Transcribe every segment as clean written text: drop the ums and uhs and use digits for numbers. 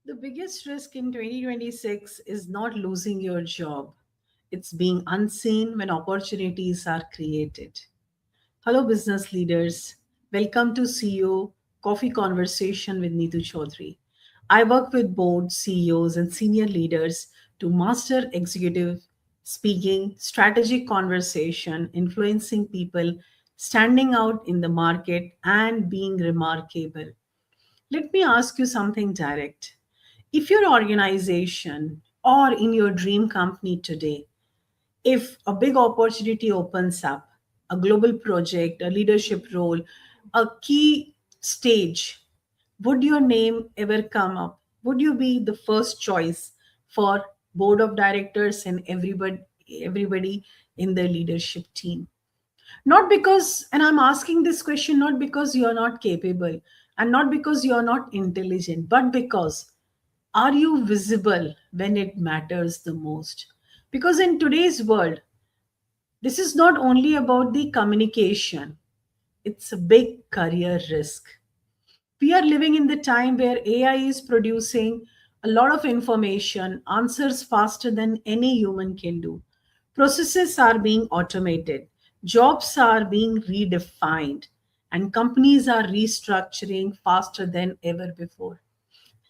The biggest risk in 2026 is not losing your job. It's being unseen when opportunities are created. Hello, business leaders. Welcome to CEO Coffee Conversation with Neetu Choudhary. I work with board CEOs and senior leaders to master executive speaking, strategic conversation, influencing people, standing out in the market, and being remarkable. Let me ask you something direct. If your organization or in your dream company today, if a big opportunity opens up, a global project, a leadership role, a key stage, would your name ever come up? Would you be the first choice for board of directors and everybody in the leadership team? Not because, and I'm asking this question not because you are not capable and not because you are not intelligent, but because are you visible when it matters the most? Because in today's world, this is not only about the communication, it's a big career risk. We are living in the time where AI is producing a lot of information, answers faster than any human can do. Processes are being automated, jobs are being redefined, and companies are restructuring faster than ever before.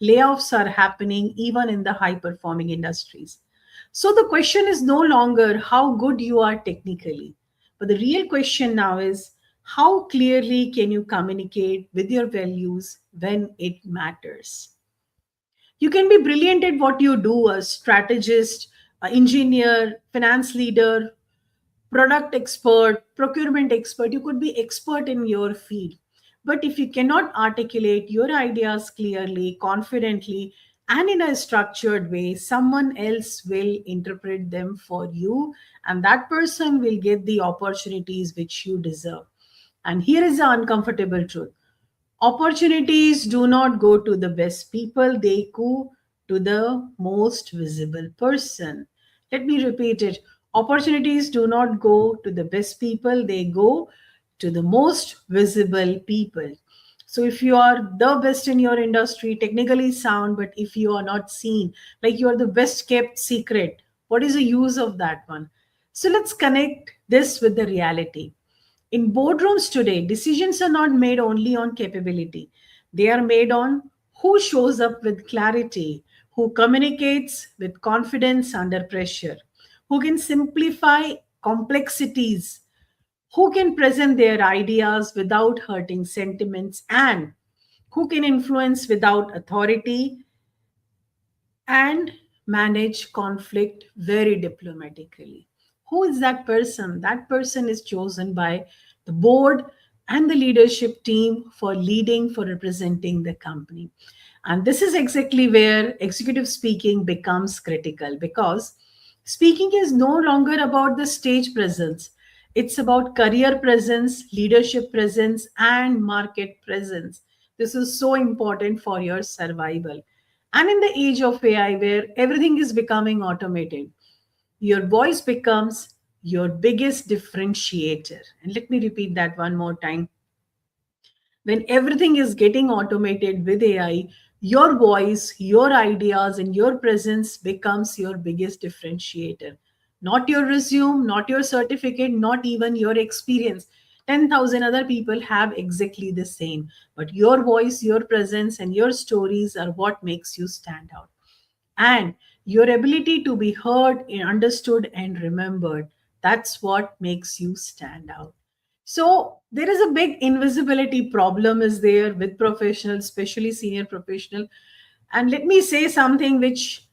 Layoffs are happening even in the high performing industries. So the question is no longer how good you are technically, but the real question now is how clearly can you communicate with your values when it matters? You can be brilliant at what you do, a strategist, an engineer, finance leader, product expert, procurement expert. You could be expert in your field. But if you cannot articulate your ideas clearly, confidently, and in a structured way, someone else will interpret them for you, and that person will get the opportunities which you deserve. And here is the uncomfortable truth: opportunities do not go to the best people, they go to the most visible person. Let me repeat it. Opportunities do not go to the best people, they go to the most visible people. So, if you are the best in your industry, technically sound, but if you are not seen, like you are the best kept secret, what is the use of that one? So, let's connect this with the reality. In boardrooms today, decisions are not made only on capability, they are made on who shows up with clarity, who communicates with confidence under pressure, who can simplify complexities, who can present their ideas without hurting sentiments, and who can influence without authority and manage conflict very diplomatically. Who is that person? That person is chosen by the board and the leadership team for leading, for representing the company. And this is exactly where executive speaking becomes critical because speaking is no longer about the stage presence. It's about career presence, leadership presence, and market presence. This is so important for your survival. And in the age of AI, where everything is becoming automated, your voice becomes your biggest differentiator. And let me repeat that one more time. When everything is getting automated with AI, your voice, your ideas, and your presence becomes your biggest differentiator. Not your resume, not your certificate, not even your experience. 10,000 other people have exactly the same. But your voice, your presence, and your stories are what makes you stand out. And your ability to be heard, understood, and remembered, that's what makes you stand out. So there is a big invisibility problem is there with professionals, especially senior professional. And let me say something which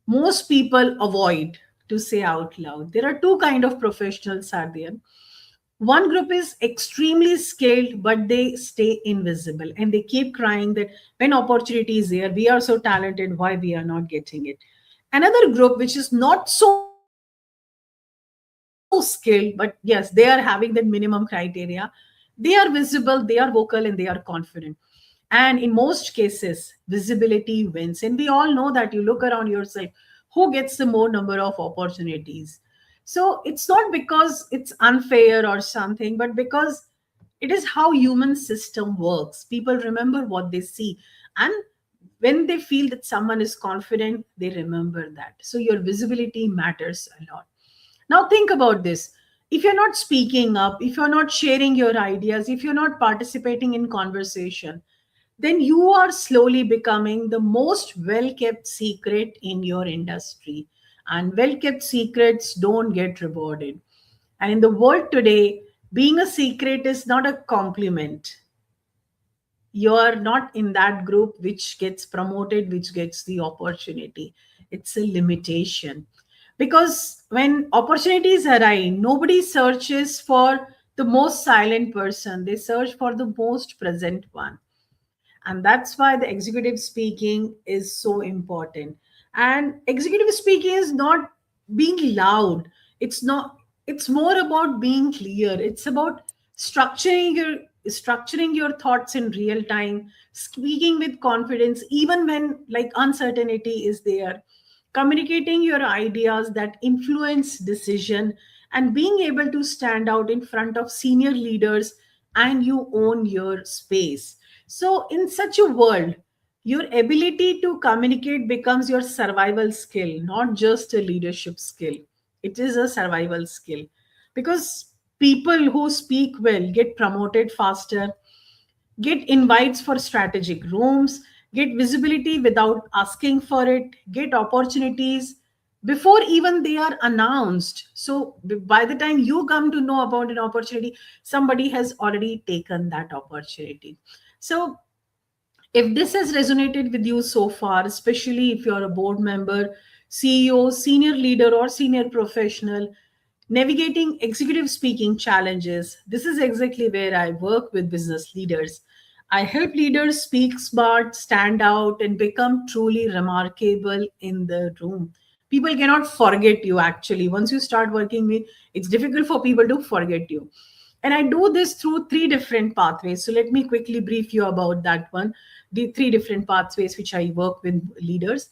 most people avoid to say out loud. There are two kind of professionals are there. One group is extremely skilled, but they stay invisible and they keep crying that when opportunity is there, we are so talented, why we are not getting it. Another group which is not so skilled, but yes, they are having that minimum criteria. They are visible, they are vocal, and they are confident. And in most cases, visibility wins. And we all know that you look around yourself, who gets the more number of opportunities. So it's not because it's unfair or something, but because it is how human system works. People remember what they see. And When they feel that someone is confident, they remember that. So your visibility matters a lot. Now think about this. If you're not speaking up, if you're not sharing your ideas, if you're not participating in conversation, then you are slowly becoming the most well kept secret in your industry. And well kept secrets don't get rewarded. And in the world today, being a secret is not a compliment. You're not in that group which gets promoted, which gets the opportunity. It's a limitation. Because when opportunities arise, nobody searches for the most silent person, they search for the most present one. And that's why the executive speaking is so important. And executive speaking is not being loud, it's not, it's more about being clear. It's about structuring your thoughts in real time, speaking with confidence even when like uncertainty is there, communicating your ideas that influence decision, and being able to stand out in front of senior leaders, and you own your space. So in such a world, your ability to communicate becomes your survival skill, not just a leadership skill. It is a survival skill, because people who speak well get promoted faster, get invites for strategic rooms, get visibility without asking for it, get opportunities before even they are announced. So by the time you come to know about an opportunity, somebody has already taken that opportunity. So if this has resonated with you so far, especially if you're a board member, CEO, senior leader, or senior professional, navigating executive speaking challenges, this is exactly where I work with business leaders. I help leaders speak smart, stand out, and become truly remarkable in the room. People cannot forget you actually. Once you start working with, it's difficult for people to forget you. And I do this through three different pathways. So let me quickly brief you about that one. The three different pathways which I work with leaders.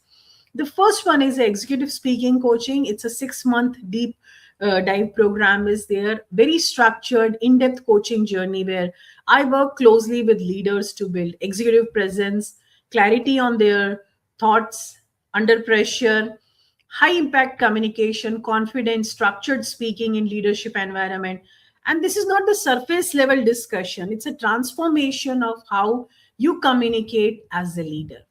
The first one is executive speaking coaching. It's a 6 month deep dive program is there, very structured, in-depth coaching journey where I work closely with leaders to build executive presence, clarity on their thoughts under pressure, high impact communication, confidence, structured speaking in leadership environment. And this is not the surface level discussion, it's a transformation of how you communicate as a leader.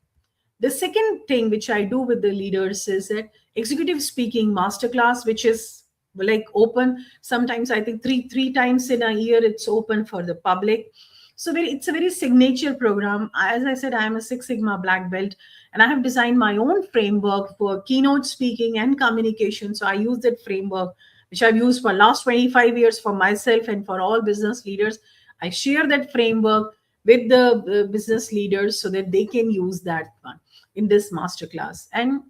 The second thing which I do with the leaders is that executive speaking masterclass, which is like open. Sometimes I think three times in a year it's open for the public. So it's a very signature program. As I said, I am a Six Sigma black belt, and I have designed my own framework for keynote speaking and communication. So I use that framework, which I've used for last 25 years for myself and for all business leaders. I share that framework with the business leaders so that they can use that one in this masterclass. And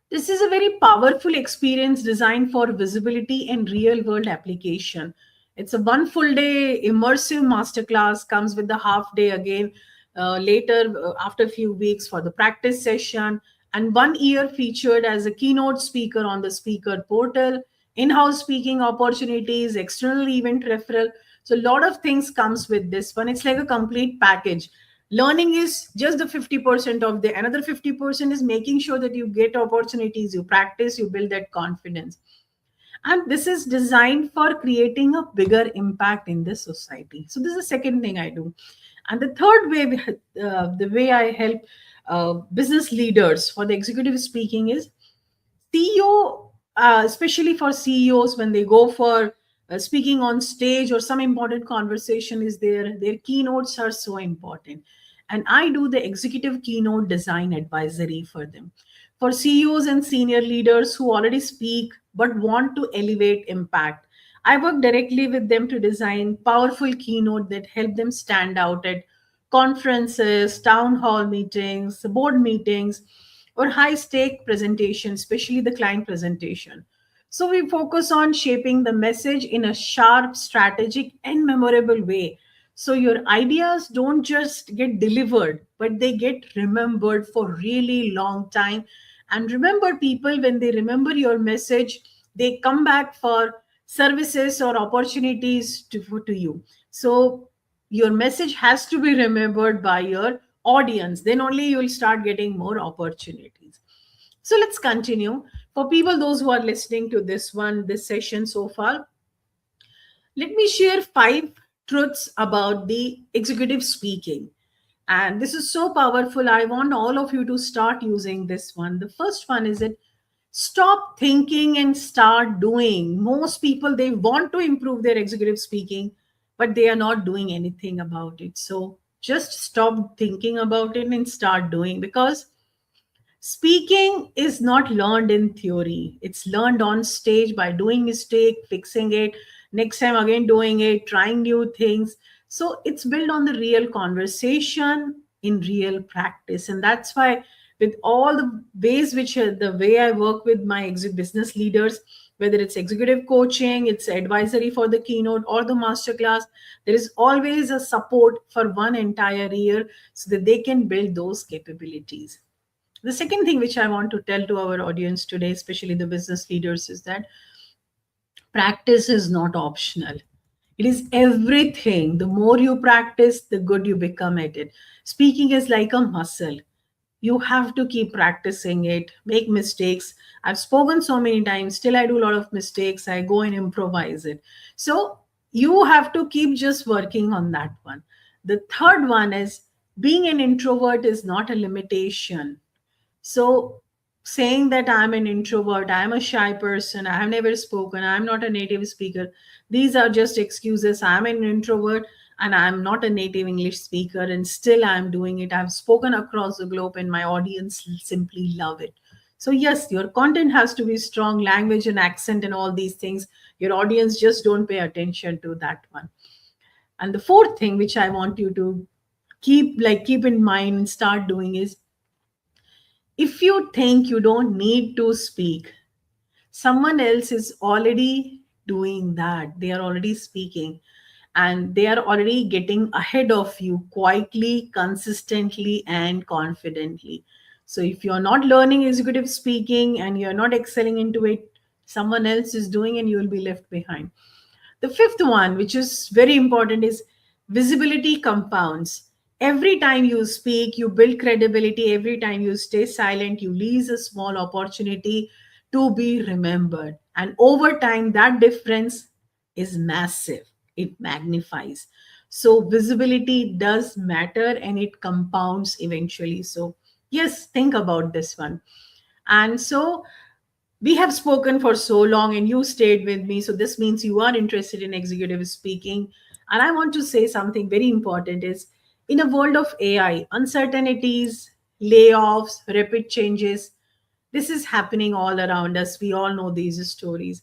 this is a very powerful experience designed for visibility and real world application. It's a one full day immersive masterclass, comes with the half day again later after a few weeks for the practice session, and 1 year featured as a keynote speaker on the speaker portal, in-house speaking opportunities, external event referral. So a lot of things comes with this one. It's like a complete package. Learning is just the 50% of the another 50% is making sure that you get opportunities, you practice, you build that confidence. And this is designed for creating a bigger impact in the society. So this is the second thing I do. And the third way, the way I help business leaders for the executive speaking is CEO, especially for CEOs, when they go for speaking on stage or some important conversation is there, their keynotes are so important. And I do the executive keynote design advisory for them. For CEOs and senior leaders who already speak but want to elevate impact, I work directly with them to design powerful keynote that help them stand out at conferences, town hall meetings, board meetings, or high stake presentation, especially the client presentation. So we focus on shaping the message in a sharp, strategic, and memorable way. So your ideas don't just get delivered, but they get remembered for really long time. And remember, people, when they remember your message, they come back for services or opportunities to you. So your message has to be remembered by your audience, then only you will start getting more opportunities. So let's continue. For people, those who are listening to this session so far, let me share 5 truths about the executive speaking. And this is so powerful. I want all of you to start using this one. The first one is it stop thinking and start doing. Most people, they want to improve their executive speaking, but they are not doing anything about it. So just stop thinking about it and start doing, because speaking is not learned in theory. It's learned on stage by doing mistake, fixing it, next time again doing it, trying new things. So it's built on the real conversation in real practice. And that's why with all the ways which the way I work with my business leaders, whether it's executive coaching, it's advisory for the keynote or the masterclass, there is always a support for one entire year so that they can build those capabilities. The second thing which I want to tell to our audience today, especially the business leaders, is that practice is not optional. It is everything. The more you practice, the good you become at it. Speaking is like a muscle. You have to keep practicing it, make mistakes. I've spoken so many times, still I do a lot of mistakes. I go and improvise it. So you have to keep just working on that one. The third one is being an introvert is not a limitation. So, saying that I'm an introvert, I'm a shy person, I have never spoken, I'm not a native speaker, these are just excuses. I'm an introvert and I'm not a native English speaker, and still I'm doing it. I've spoken across the globe, and my audience simply love it. So, yes, your content has to be strong, language and accent, and all these things. Your audience just don't pay attention to that one. And the fourth thing which I want you to keep in mind and start doing is, if you think you don't need to speak, someone else is already doing that. They are already speaking, and they are already getting ahead of you quietly, consistently, and confidently. So if you're not learning executive speaking and you're not excelling into it, someone else is doing and you will be left behind. The fifth one, which is very important, is visibility compounds. Every time you speak, you build credibility. Every time you stay silent, you lose a small opportunity to be remembered. And over time, that difference is massive. It magnifies. So, visibility does matter and it compounds eventually. So, yes, think about this one. And so, we have spoken for so long and you stayed with me, so this means you are interested in executive speaking. And I want to say something very important is, in a world of AI, uncertainties, layoffs, rapid changes, this is happening all around us. We all know these stories.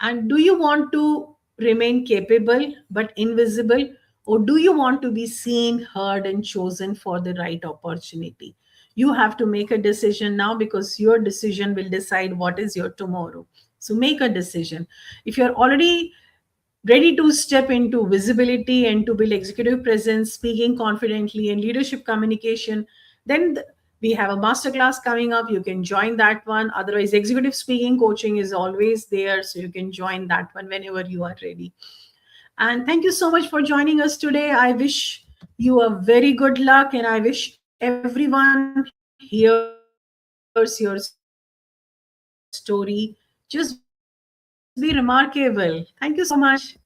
And do you want to remain capable but invisible, or do you want to be seen, heard, and chosen for the right opportunity? You have to make a decision now, because your decision will decide what is your tomorrow. So make a decision. If you're already ready to step into visibility and to build executive presence, speaking confidently, and leadership communication, then we have a masterclass coming up. You can join that one. Otherwise, executive speaking coaching is always there, so you can join that one whenever you are ready. And thank you so much for joining us today. I wish you a very good luck, and I wish everyone hears your story just be remarkable. Thank you so much.